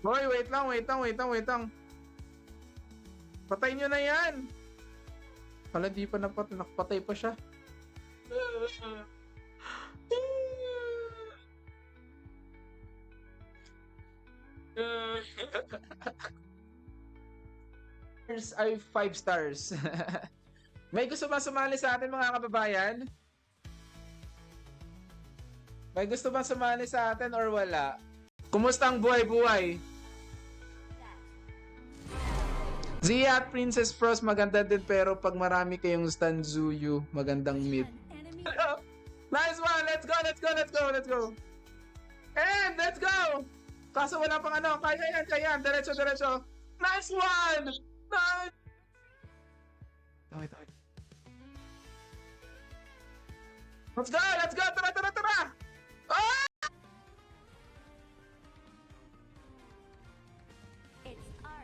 Hoy, wait lang, wait lang, wait lang, wait lang. Patay nyo na yan. Pala di pa nakapatay pa siya. Ay 5 stars. May gusto ba sumali sa atin mga kababayan? May gusto ba sumali sa atin or wala? Kumusta ang buhay-buhay? Zia at Princess Frost maganda din pero pag marami kayong Stanzuyu, magandang mid. Nice one! Let's go, let's go, let's go, let's go! And let's go! Kaso wala pang ano, kaya yan, kaya yan. Diretso, diretso. Nice one! Nice! Tawid. Let's go, let's go! Tara, tara, tara! Ah!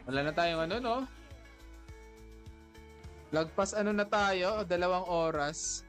Wala na tayong ano, no? Lagpas ano na tayo, 2 oras.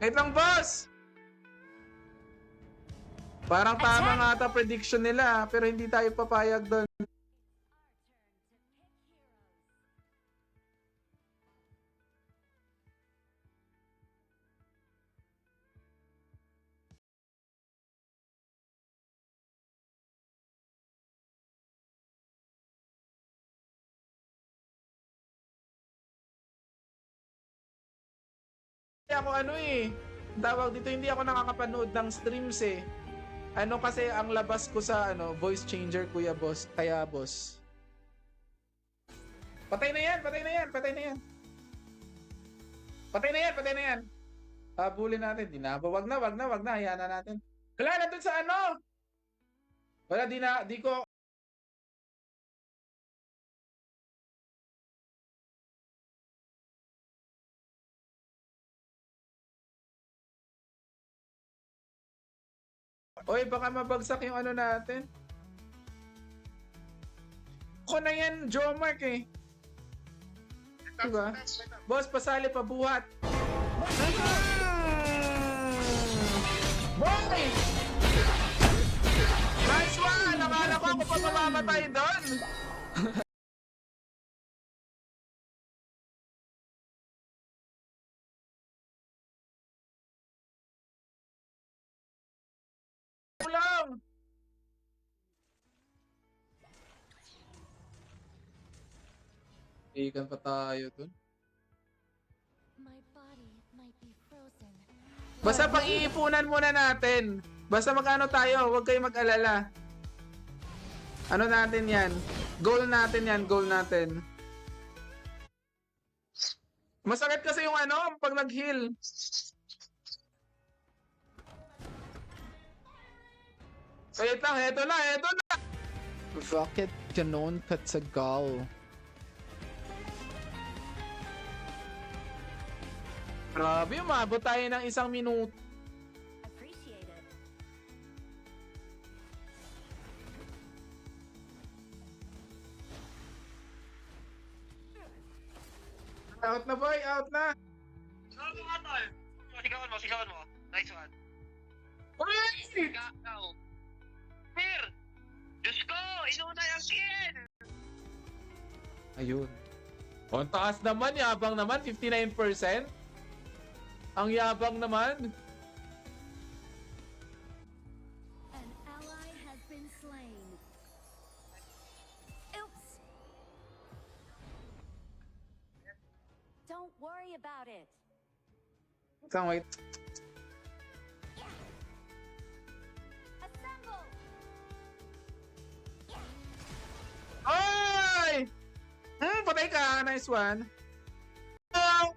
Wait lang, boss! Parang tama nga ata prediction nila, pero hindi tayo papayag doon. Ako ano eh, tawag dito, hindi ako nakakapanood ng streams eh. Ano kasi ang labas ko sa ano, voice changer kuya boss, kaya boss. Patay na yan, patay na yan, patay na yan. Patay na yan, patay na yan. Habulin natin, wag na, hayaan na natin. Wala na dun sa ano. Wala, di ko. Oy, baka mabagsak yung ano natin. Ako na yan, Jomark eh. Diba? Boss, pasali pa buhat. Boy! Nice one! Nakala ko ako pa mamamatay doon. Lang! Ikan pa tayo dun. Basta pag-iipunan muna natin. Basta magano tayo, huwag kayo mag-alala. Ano natin yan? Goal natin yan, goal natin. Masakit kasi yung ano, pag nag-heal. Wait lang, eto na. Rocket Ganon Katsagal. Grabe, umabot tayo ng 1 minuto. Out na boy, out na. Sigawan mo nga tol. Sigawan mo. Nice one. Uy! Go. Here! Diyos ko! Inuna yung kill! Ayun. O, ang taas naman, yabang naman, 59%. Ang yabang naman. An ally has been slain. Oops. Don't worry about it. Wait. Assemble. Oh! Nice one. Oh!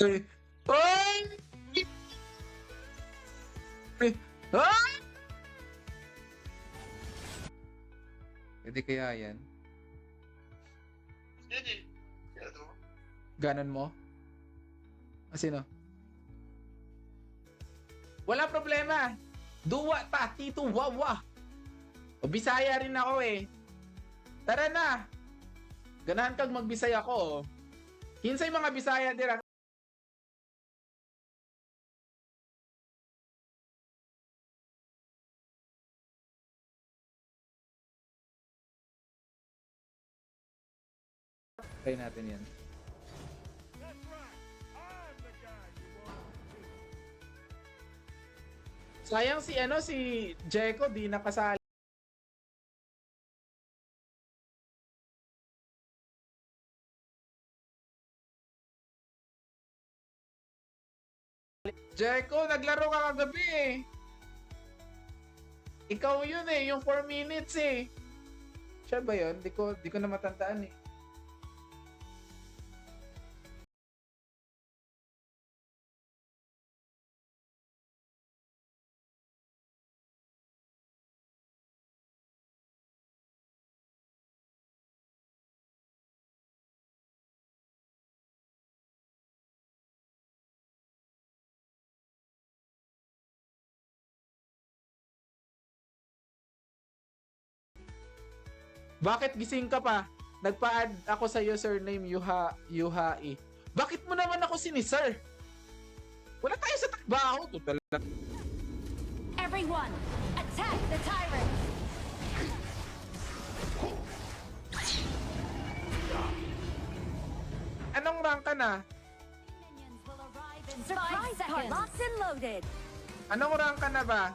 Okay. Oh! Ah! Pwede kaya yan? Yun eh. Ano? Ganon mo? Sino? Wala problema. Duwa ta, tito, wawa. O Bisaya rin ako eh. Tara na. Ganahan kag magbisaya ko. Kinsay mga Bisaya dira. Try natin yan. Sayang si si Jeko di nakasali. Jeko, naglaro ka kagabi eh. Ikaw yun eh, yung 4 minutes eh. Siya ba yun? Di ko na matandaan eh. Bakit gising ka pa? Nagpa-add ako sa username Yuhai. Bakit mo naman ako sinisir? Wala tayo sa trabaho. Total. Everyone, attack the tyrant! Anong rank ka na? Minions will arrive in 5 seconds. Locked and loaded. Anong rank ka na ba?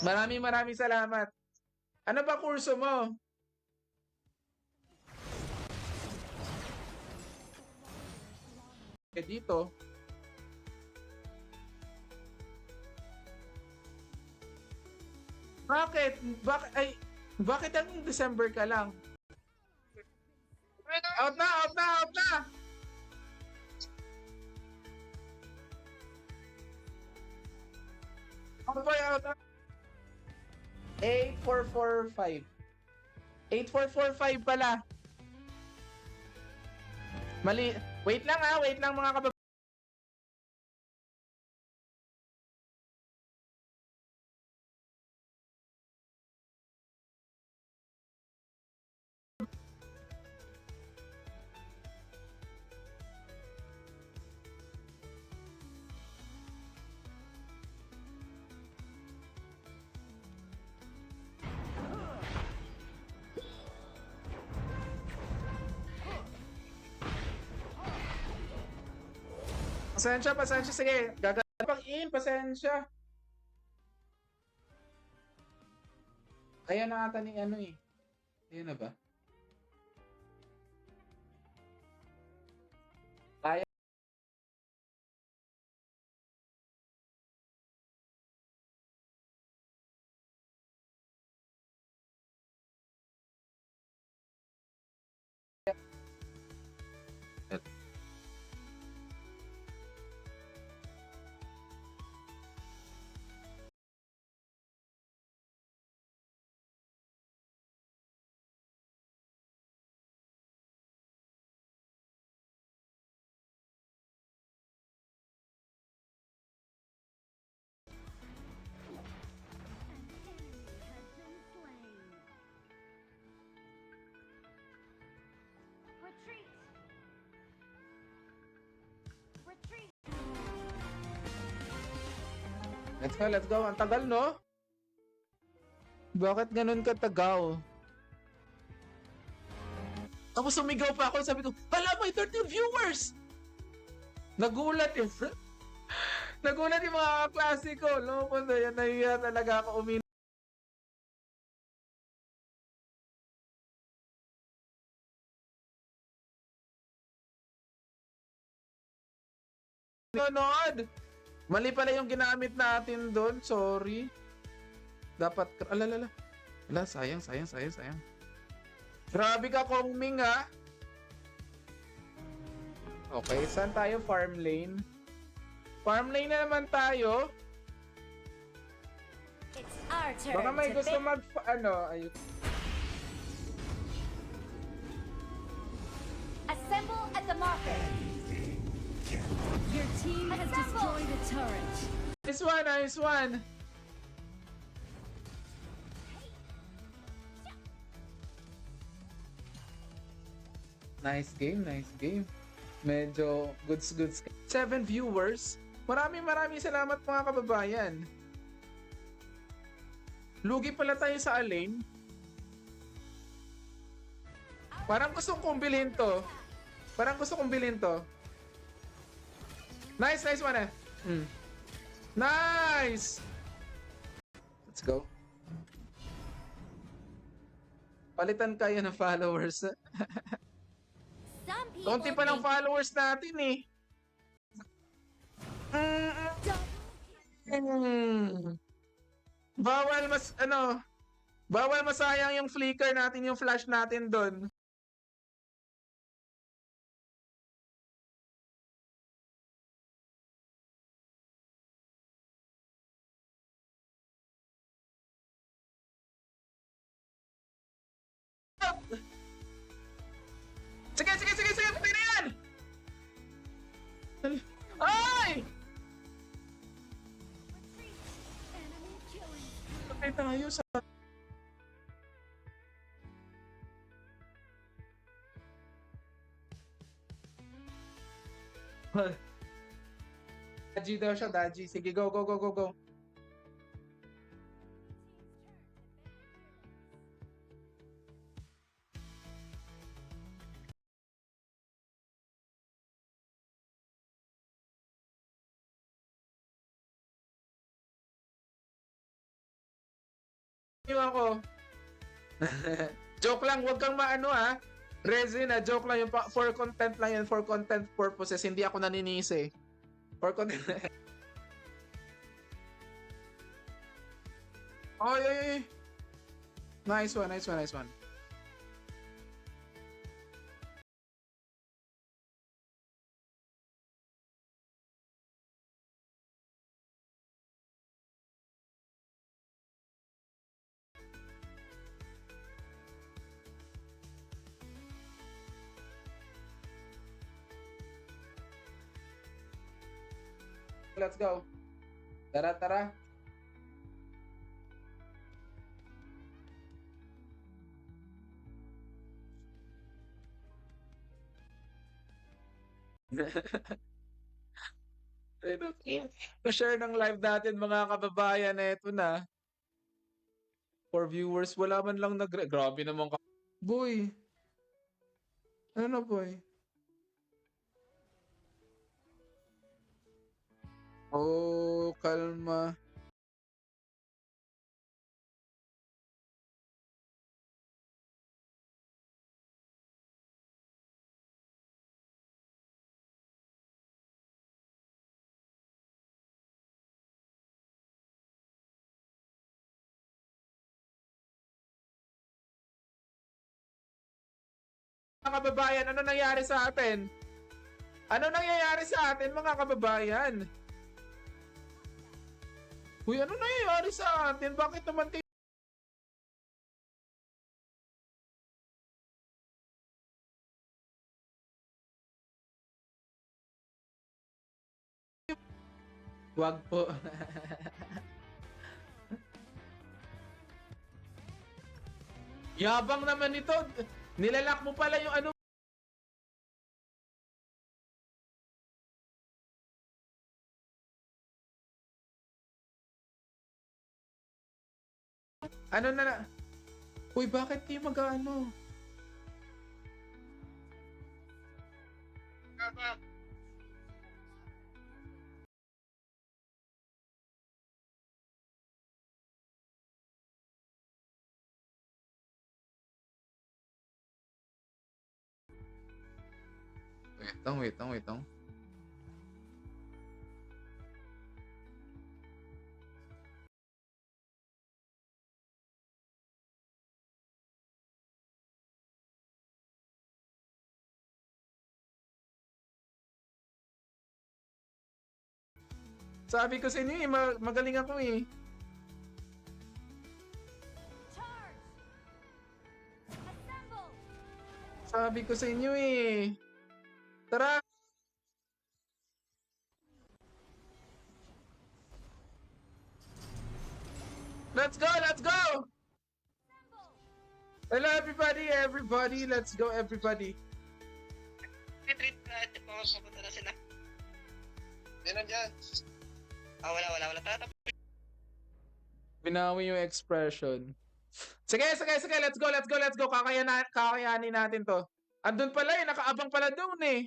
Maraming salamat. Ano ba kurso mo? Dito. Bakit ang December ka lang? Out na! Ano ba yung out na? 8445. 8445 pala. Mali. Wait lang mga kabab. Pasensya. Sige, gagalapang in. Pasensya. Ayan na ata ni eh. Ayan na ba? Kaya. Retreat! Let's go. Ang tagal, no? Bakit ganun katagal? Tapos sumigaw pa ako, sabi ko, hala, may 13 viewers! Nagulat yung mga klase ko. No, po na yan, nahiya talaga ako umin. Nanood! Mali pala yung ginamit natin doon, sorry. Dapat, alalala. Wala, sayang. Grabe ka, Kong Ming, ha? Okay, saan tayo? Farm lane. Farm lane na naman tayo. It's our turn Baka may to gusto pick. ayun. Assemble at the marker. Your team has destroyed a turret. Nice one. Nice game. Medyo goods. 7 viewers. Maraming salamat mga kababayan. Lugi pala tayo sa Alane. Parang gusto kong bilhin to. Nice one eh. Nice! Let's go. Palitan kayo ng followers. Some people Konti pa ng think followers natin eh. Bawal masayang yung flicker natin, yung flash natin doon. Sige, patay na yan! Ay! enemy killing. Patay tayo sa... Daji daw siya, Daji. Sige, go. Yung ako. Joke lang, wag kang maano ha. Resin na joke lang yung for content lang yan, for content purposes. Hindi ako naninisi. For content. Oy. Nice one. Let's go. Tara. Pa-share ng live natin mga kababayan. Eto na. For viewers, wala man lang grabe naman ka. Boy. Ano boy? Oh, kalma. Mga kababayan, ano nangyari sa atin? Ano nangyayari sa atin mga kababayan? Uy, ano nangyayari sa atin? Bakit naman kayo? Wag po. Yabang naman ito. Nilalak mo pala yung ano. Ano na? Uy, bakit di mag-ano? Wait lang. Sabi ko sa inyo eh, magaling ako eh. Charge! Assemble! Sabi ko sa inyo eh. Tara! Let's go! Let's go! Hello everybody, let's go everybody. Retreat na. Papunta na sila. Yan dyan. Wala. Tara. Binawi yung expression. Sige, let's go. Kakayanin natin to. Andun pala eh, nakaabang pala doon eh.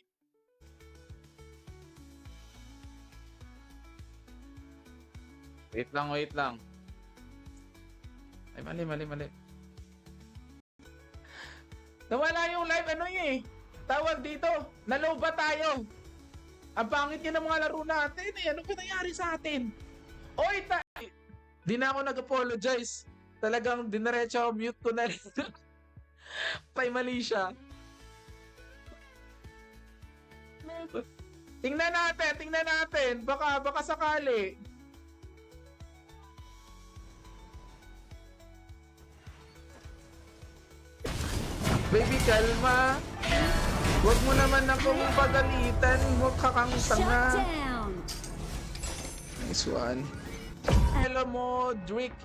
Wait lang. Ay, mali. Nawala yung live, ano eh. Tawag dito, naloba tayo. Ang pangit niya ng mga laro natin eh. Ano ba nangyari sa atin? Oy, di na ako nag-apologize. Talagang dinaretso ako, mute ko na rin. Pay mali siya. Tingnan natin. Baka sakali. Baby, kalma. Huwag mo naman akong pagalitan. Huwag kakang Shut tanga. down! Nice one. Hello mo, Drick.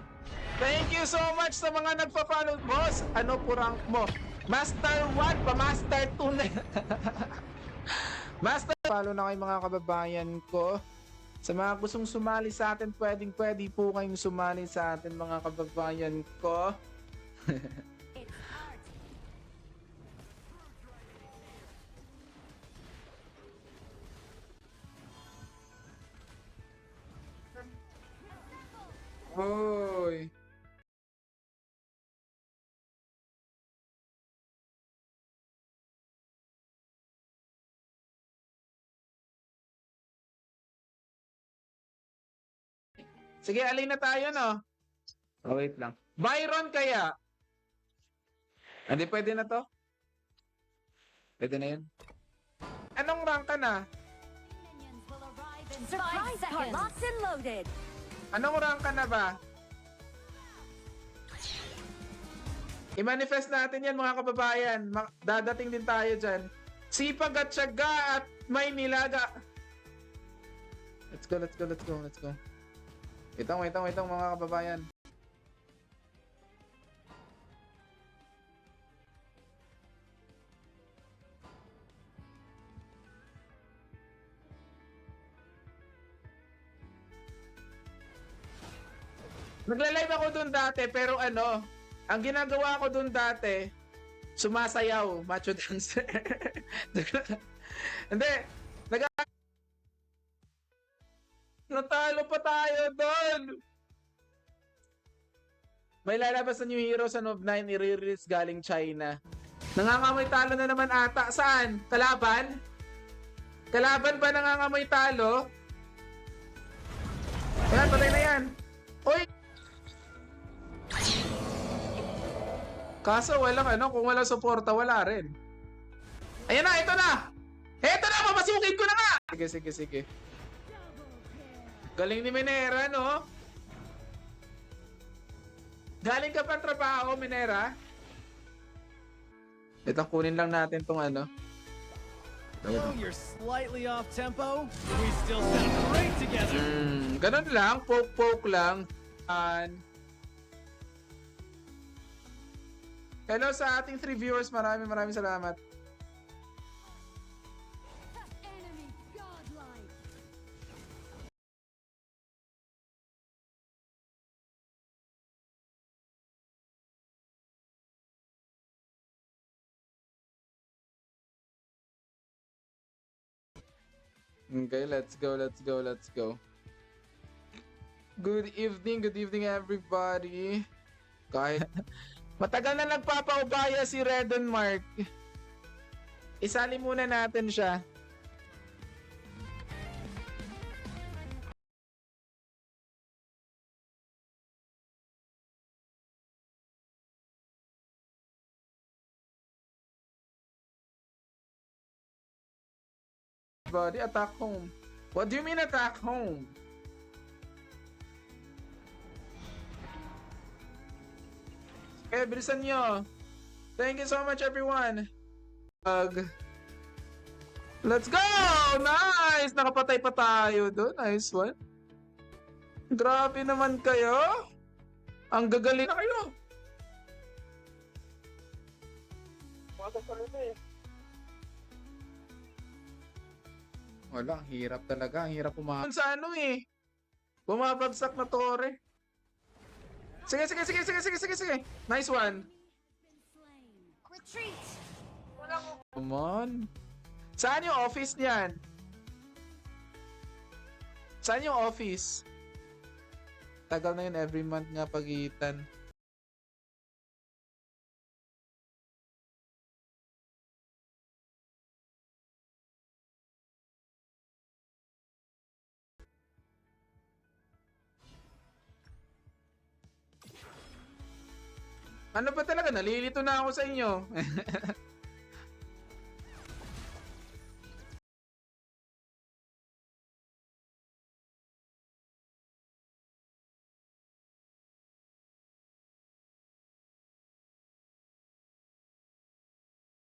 Thank you so much sa mga nagpa-follow. Boss, ano po rank mo? Master 1 pa, Master 2 na. Master, follow na kayo mga kababayan ko. Sa mga gustong sumali sa atin, pwede po kayong sumali sa atin mga kababayan ko. It's art! Hoy. Sige, alin na tayo, no? Oh, wait lang. Byron kaya? Hindi, pwede na to? Pwede na yun? Anong rank ka na? Minions will arrive in 5 seconds! Locked and loaded! Anong rank ka na ba? I-manifest natin yan mga kababayan. Dadating din tayo dyan. Sipag at tiyaga at may nilaga. Let's go. Wait lang mga kababayan. Nagla-live ako doon dati pero ano, ang ginagawa ko doon dati, sumasayaw, macho dancer. Hindi, natalo pa tayo doon. May lalabas na new hero sa Nov 9 i-release galing China. Nangangamoy talo na naman ata. Saan? Kalaban? Kalaban ba nangangamoy talo? Ayan, patay na yan. Uy! Kaso walang ano, kung walang suporta, wala rin. Ayan na, ito na! Ito na, papasukin ko na nga! Sige. Galing ni Minera, no? Galing ka pa trabaho, Minera? Ito, kunin lang natin tong ano. Oh, you're slightly off tempo. We still sound great together. Ganun lang, poke lang. Hello sa ating 3 viewers, maraming salamat. Enemy godlike! Okay, let's go. Good evening everybody. Kahit matagal na nagpapaubaya si Redon Mark. Isali muna natin siya. Body attack home. What do you mean attack home? Okay, bilisan nyo. Thank you so much, everyone. Let's go! Nice! Nakapatay pa tayo doon. Nice one. Grabe naman kayo. Ang gagaling na kayo. Wala, ang hirap talaga. Ang hirap pumakas. Sa ano eh. Bumabagsak na tore. Sige, sige, sige, sige, sige, sige, sige. Nice one. Retreat! Come on. Saan yung office niyan? Saan yung office? Tagal na yun, every month nga pagitan. Ano ba talaga? Nalilito na ako sa inyo.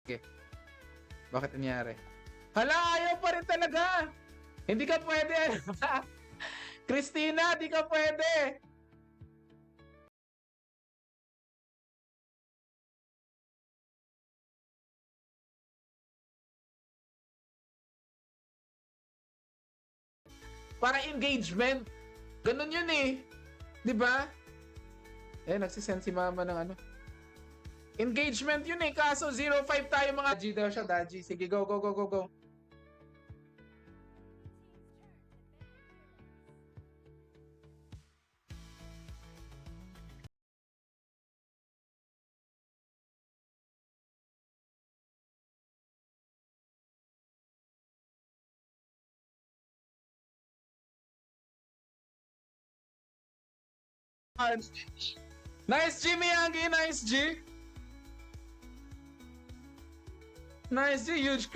Okay. Bakit nangyari? Hala, ayaw pa rin talaga. Hindi ka pwede. Christina, di ka pwede. Para engagement. Ganun yun eh. 'Di ba? Nagsisend si mama ng ano. Engagement yun eh. Kaso 05 tayo mga Daji daw siya, Daji. Sige, go, go, go, go, go. Nice G, Miyagi. Nice G. Nice G. Huge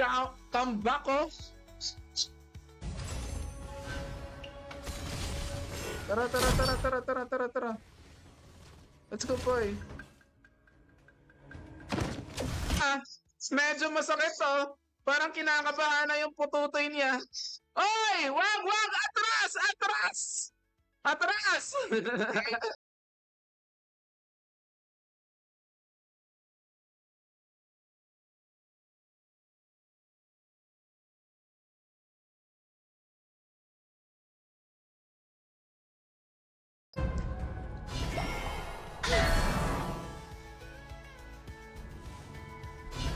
comeback, oh. Tara, tara, tara, tara, tara, tara, tara. Let's go, boy. Medyo masakit, oh. Parang kinakabahan na yung pututoy niya. Oy! Wag, wag! Atras! Atras! Atras!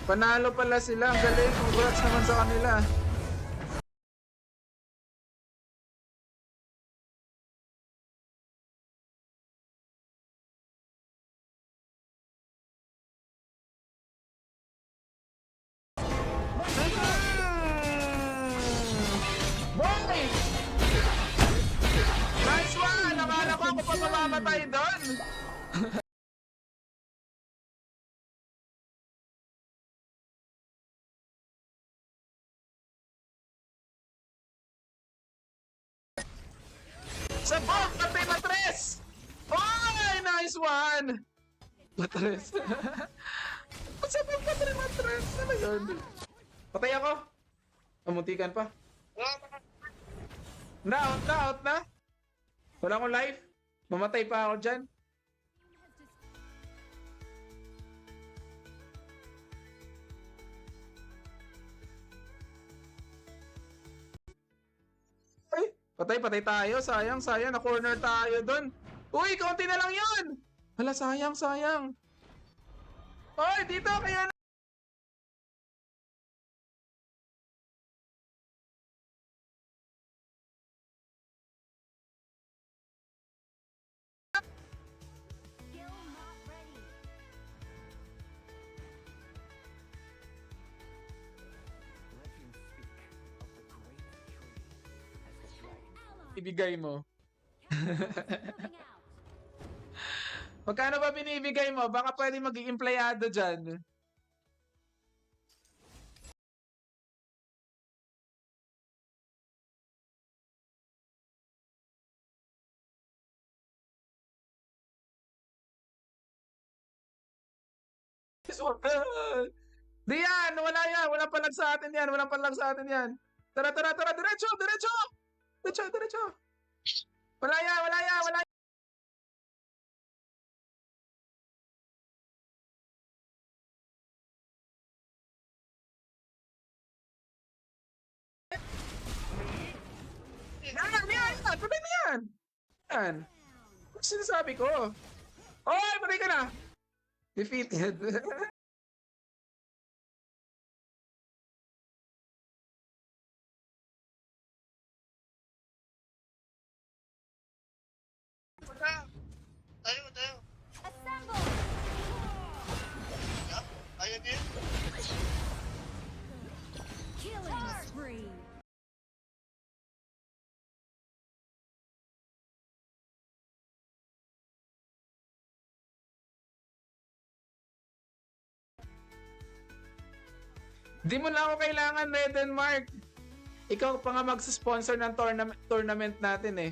Panalo pala sila. Ang galing. Congrats naman sa kanila. Boy! Nice one! Nakala ko ako pa mamamatay doon. Sa bomb! Patay matres! Oy! Nice one! Matres. Sa bomb patay matres. Ano yun? Patay ako. Pamuntikan pa. Na, out na, out na. Wala akong life. Mamatay pa ako dyan. Ay, patay, patay tayo. Sayang, sayang. Na-corner tayo dun. Uy, konti na lang yun. Hala, sayang, sayang. Oy, dito, kaya na. Skill not ready. Ibigay mo. Moving out. Magkano ba binibigay mo? Baka pwede maging empleyado dyan. Nice one! Diyan! Wala yan! Walang palag sa atin yan! Walang palag sa atin yan! Tara! Diretso! Diretso! Wala yan! Yan! Tuloy na yan! Yan! Ano sinasabi ko? Oy! Patay ka na! Defeated. Tayo. Assemble! Ayan din. Killing spree! Di mo na ako kailangan, Denmark. Ikaw pa nga mag-sponsor ng tournament natin eh.